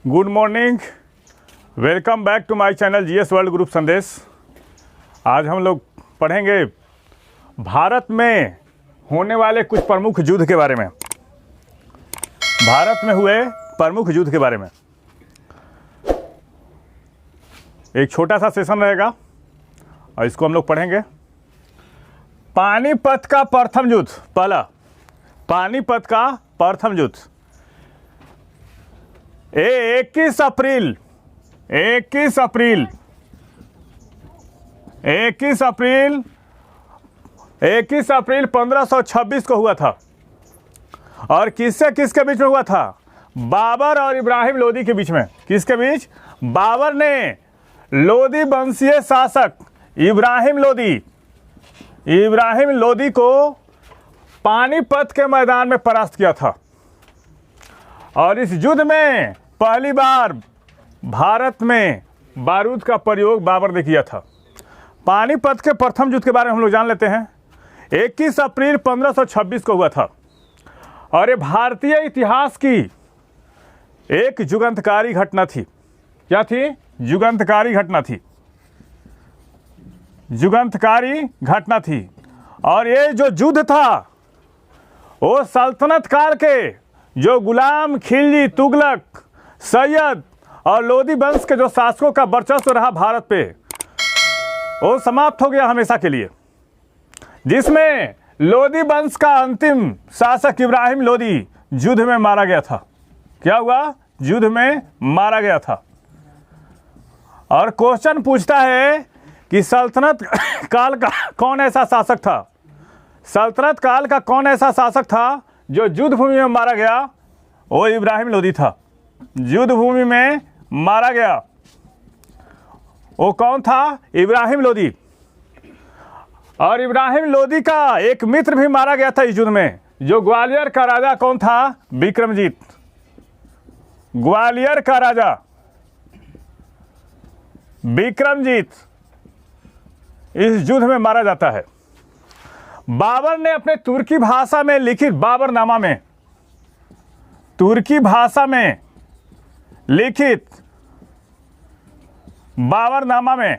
Good morning, welcome back to my channel GS world group Sandesh. आज हम लोग पढ़ेंगे भारत में होने वाले कुछ प्रमुख युद्ध के बारे में। भारत में हुए प्रमुख युद्ध के बारे में एक छोटा सा सेशन रहेगा और इसको हम लोग पढ़ेंगे। पानीपत का प्रथम युद्ध, पहला पानीपत का प्रथम युद्ध 21 अप्रैल 1526 को हुआ था। और किससे किसके बीच में हुआ था? बाबर और इब्राहिम लोदी के बीच में। किसके बीच? बाबर ने लोदी वंशीय शासक इब्राहिम लोदी को पानीपत के मैदान में परास्त किया था। और इस युद्ध में पहली बार भारत में बारूद का प्रयोग बाबर ने किया था। पानीपत के प्रथम युद्ध के बारे में हम लोग जान लेते हैं। 21 अप्रैल 1526 को हुआ था और ये भारतीय इतिहास की एक युगांतकारी घटना थी। क्या थी? युगांतकारी घटना थी। और ये जो युद्ध था वो सल्तनत काल के जो गुलाम, खिलजी, तुगलक, सैयद और लोदी वंश के जो शासकों का वर्चस्व रहा भारत पे, वो समाप्त हो गया हमेशा के लिए। जिसमें लोदी वंश का अंतिम शासक इब्राहिम लोदी युद्ध में मारा गया था। क्या हुआ? युद्ध में मारा गया था। और क्वेश्चन पूछता है कि सल्तनत काल का कौन ऐसा शासक था? सल्तनत काल का कौन ऐसा शासक था जो युद्ध भूमि में मारा गया? वो इब्राहिम लोदी था। युद्ध भूमि में मारा गया वो कौन था? इब्राहिम लोदी। और इब्राहिम लोदी का एक मित्र भी मारा गया था इस युद्ध में। जो ग्वालियर का राजा कौन था? विक्रमजीत। ग्वालियर का राजा विक्रमजीत इस युद्ध में मारा जाता है। बाबर ने अपने तुर्की भाषा में लिखित बाबरनामा में, तुर्की भाषा में लिखित बाबरनामा में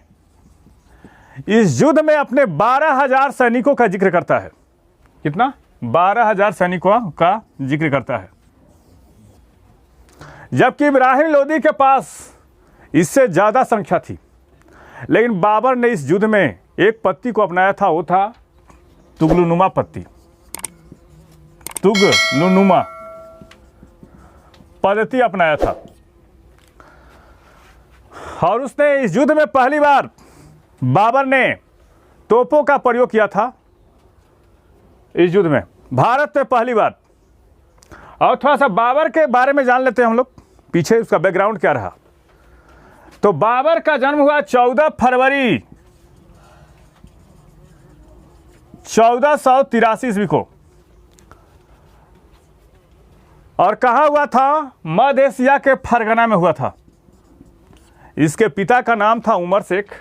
इस युद्ध में अपने 12,000 सैनिकों का जिक्र करता है। कितना? 12,000 सैनिकों का जिक्र करता है। जबकि इब्राहिम लोदी के पास इससे ज्यादा संख्या थी। लेकिन बाबर ने इस युद्ध में एक पत्ती को अपनाया था, वो था तुगलुनुमा पत्ती। तुगलुनुमा पद्धति अपनाया था। और उसने इस युद्ध में पहली बार बाबर ने तोपों का प्रयोग किया था। इस युद्ध में भारत में पहली बार। और थोड़ा सा बाबर के बारे में जान लेते हैं हम लोग, पीछे उसका बैकग्राउंड क्या रहा। तो बाबर का जन्म हुआ 14 फरवरी 1483 ईस्वी को। और कहाँ हुआ था? मध्य एशिया के फरगना में हुआ था। इसके पिता का नाम था उमर शेख,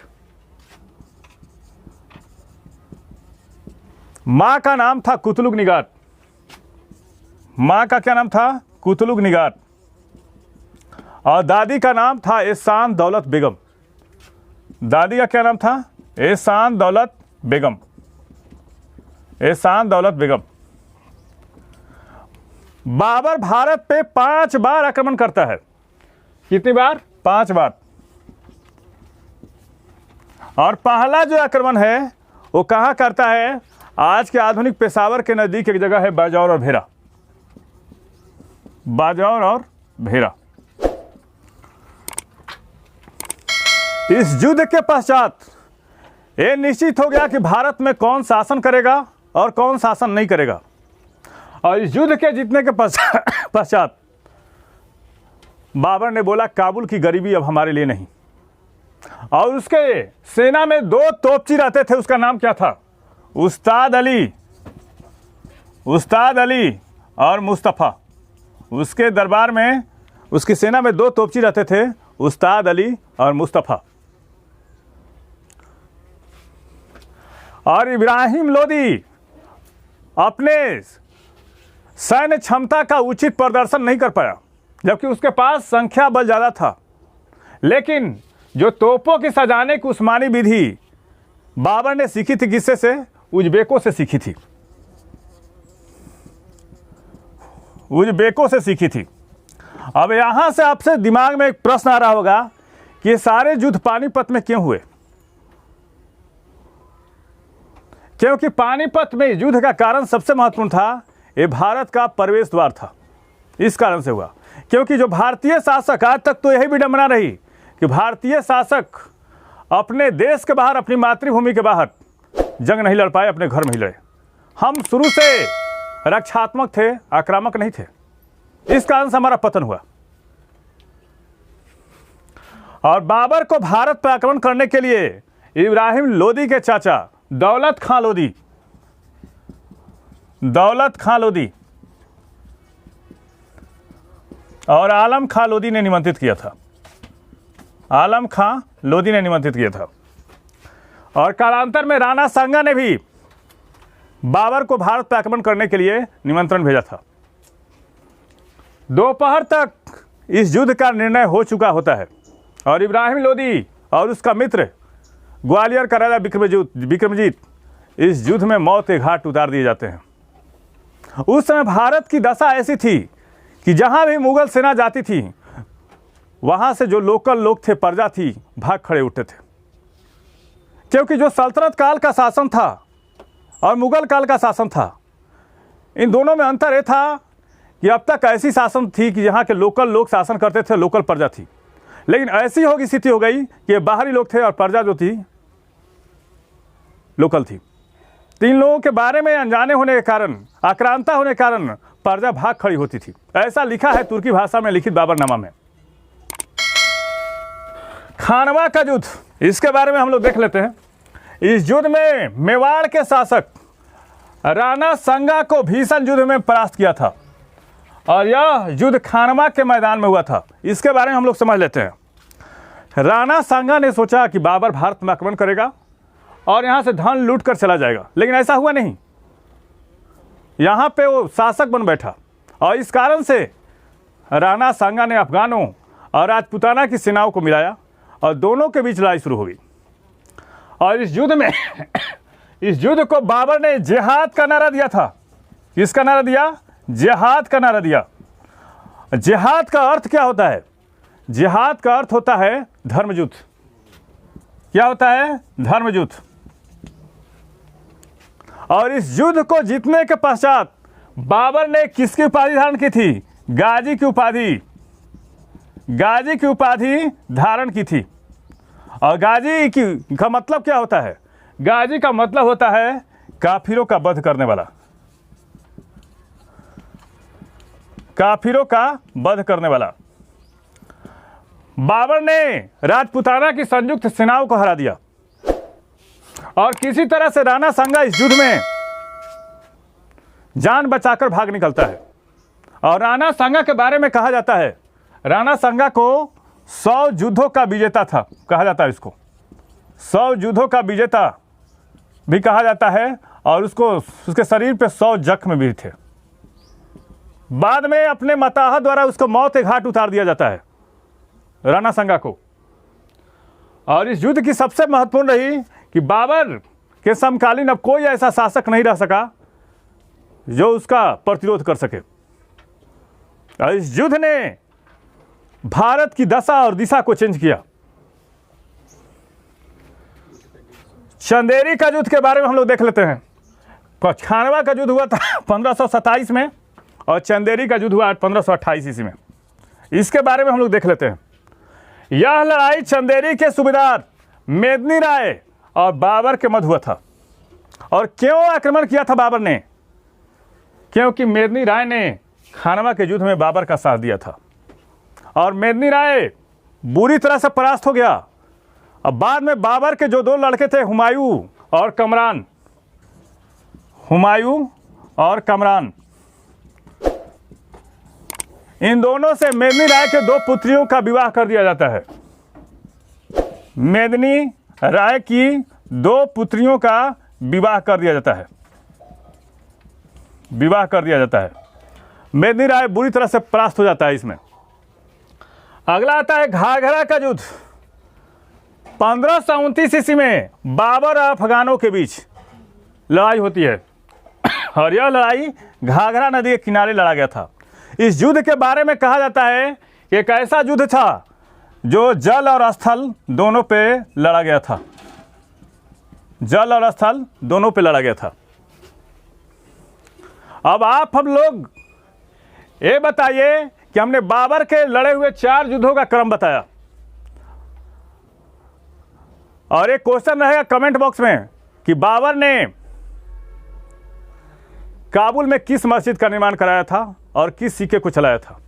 मां का नाम था कुतलुग निगार। मां का क्या नाम था? कुतलुग निगार। और दादी का नाम था एहसान दौलत बेगम। दादी का क्या नाम था? एहसान दौलत बेगम। बाबर भारत पे 5 बार आक्रमण करता है। कितनी बार? 5 बार। और पहला जो आक्रमण है वो कहाँ करता है? आज के आधुनिक पेशावर के नजदीक एक जगह है बाजौर और भेरा। बाजौर और भेरा। इस युद्ध के पश्चात ये निश्चित हो गया कि भारत में कौन शासन करेगा और कौन शासन नहीं करेगा। और इस युद्ध के जीतने के पश्चात बाबर ने बोला काबुल की गरीबी अब हमारे लिए नहीं। और उसके सेना में 2 तोपची रहते थे। उसका नाम क्या था? उस्ताद अली और मुस्तफ़ा। उसके दरबार में, उसकी सेना में 2 तोपची रहते थे, उस्ताद अली और मुस्तफ़ा। और इब्राहिम लोदी अपने सैन्य क्षमता का उचित प्रदर्शन नहीं कर पाया। जबकि उसके पास संख्या बल ज़्यादा था। लेकिन जो तोपों की सजाने की उस्मानी विधि बाबर ने सीखी थी, किससे से? उज़्बेकों से सीखी थी, उज़्बेकों से सीखी थी। अब यहाँ से आपसे दिमाग में एक प्रश्न आ रहा होगा कि ये सारे युद्ध पानीपत में क्यों हुए? क्योंकि पानीपत में युद्ध का कारण सबसे महत्वपूर्ण था, ये भारत का प्रवेश द्वार था। इस कारण से हुआ क्योंकि जो भारतीय शासक, आज तक तो यही विडंबना रही कि भारतीय शासक अपने देश के बाहर, अपनी मातृभूमि के बाहर जंग नहीं लड़ पाए, अपने घर में ही लड़े। हम शुरू से रक्षात्मक थे, आक्रामक नहीं थे। इस कारण से हमारा पतन हुआ। और बाबर को भारत पर आक्रमण करने के लिए इब्राहिम लोदी के चाचा दौलत खां लोदी और आलम खां लोदी ने निमंत्रित किया था। आलम खां लोदी ने निमंत्रित किया था। और कालांतर में राणा सांगा ने भी बाबर को भारत पर आक्रमण करने के लिए निमंत्रण भेजा था। दोपहर तक इस युद्ध का निर्णय हो चुका होता है और इब्राहिम लोदी और उसका मित्र ग्वालियर का राजा विक्रमजीत इस युद्ध में मौत के घाट उतार दिए जाते हैं। उस समय भारत की दशा ऐसी थी कि जहां भी मुगल सेना जाती थी, वहां से जो लोकल लोग थे, प्रजा थी, भाग खड़े उठते थे। क्योंकि जो सल्तनत काल का शासन था और मुगल काल का शासन था, इन दोनों में अंतर यह था कि अब तक ऐसी शासन थी कि यहाँ के लोकल लोग शासन करते थे, लोकल प्रजा थी। लेकिन ऐसी होगी स्थिति हो गई कि बाहरी लोग थे और प्रजा जो थी लोकल थी। तीन लोगों के बारे में अनजाने होने के कारण, आक्रांता होने के कारण प्रजा भाग खड़ी होती थी। ऐसा लिखा है तुर्की भाषा में लिखित बाबरनामा में। खानवा का युद्ध, इसके बारे में हम लोग देख लेते हैं। इस युद्ध में मेवाड़ के शासक राणा सांगा को भीषण युद्ध में परास्त किया था और यह युद्ध खानवा के मैदान में हुआ था। इसके बारे में हम लोग समझ लेते हैं। राणा सांगा ने सोचा कि बाबर भारत में आक्रमण करेगा और यहाँ से धन लूट कर चला जाएगा, लेकिन ऐसा हुआ नहीं। यहाँ पे वो शासक बन बैठा और इस कारण से राणा सांगा ने अफगानों और राजपूताना की सेनाओं को मिलाया और दोनों के बीच लड़ाई शुरू हो गई। और इस युद्ध में इस युद्ध को बाबर ने जिहाद का नारा दिया था। किसका नारा दिया? जिहाद का नारा दिया। जिहाद का अर्थ क्या होता है? जिहाद का अर्थ होता है धर्म युद्ध। क्या होता है? धर्म युद्ध। और इस युद्ध को जीतने के पश्चात बाबर ने किसकी उपाधि धारण की थी? गाजी की उपाधि। गाजी की उपाधि धारण की थी। और गाजी का मतलब क्या होता है? गाजी का मतलब होता है काफिरों का वध करने वाला। काफिरों का वध करने वाला। बाबर ने राजपूताना की संयुक्त सेनाओं को हरा दिया और किसी तरह से राणा सांगा इस युद्ध में जान बचाकर भाग निकलता है। और राणा सांगा के बारे में कहा जाता है, राणा सांगा को 100 युद्धों का विजेता था कहा जाता है। इसको 100 युद्धों का विजेता भी कहा जाता है और उसके शरीर पे 100 जख्म भी थे। बाद में अपने मताहा द्वारा उसको मौत के घाट उतार दिया जाता है, राणा सांगा को। और इस युद्ध की सबसे महत्वपूर्ण रही कि बाबर के समकालीन अब कोई ऐसा शासक नहीं रह सका जो उसका प्रतिरोध कर सके। और इस युद्ध ने भारत की दशा और दिशा को चेंज किया। चंदेरी का युद्ध के बारे में हम लोग देख लेते हैं। खानवा का युद्ध हुआ था 1527 में और चंदेरी का युद्ध हुआ 1528 ईस्वी में। इसके बारे में हम लोग देख लेते हैं। यह लड़ाई चंदेरी के सूबेदार मेदिनी राय और बाबर के मध्य हुआ था। और क्यों आक्रमण किया था बाबर ने? क्योंकि मेदिनी राय ने खानवा के युद्ध में बाबर का साथ दिया था और मेदिनी राय बुरी तरह से परास्त हो गया। अब बाद में बाबर के जो 2 लड़के थे, हुमायूं और कमरान, इन दोनों से मेदिनी राय के 2 पुत्रियों का विवाह कर दिया जाता है। मेदिनी राय की 2 पुत्रियों का विवाह कर दिया जाता है। मेदिनी राय बुरी तरह से परास्त हो जाता है इसमें। अगला आता है घाघरा का युद्ध। 1529 ईस्वी में बाबर और अफगानों के बीच लड़ाई होती है और यह लड़ाई घाघरा नदी के किनारे लड़ा गया था। इस युद्ध के बारे में कहा जाता है कि एक ऐसा युद्ध था जो जल और स्थल दोनों पे लड़ा गया था। जल और स्थल दोनों पे लड़ा गया था। अब आप हम लोग ये बताइए कि हमने बाबर के लड़े हुए 4 युद्धों का क्रम बताया और एक क्वेश्चन रहेगा कमेंट बॉक्स में कि बाबर ने काबुल में किस मस्जिद का निर्माण कराया था और किस सिक्के को चलाया था।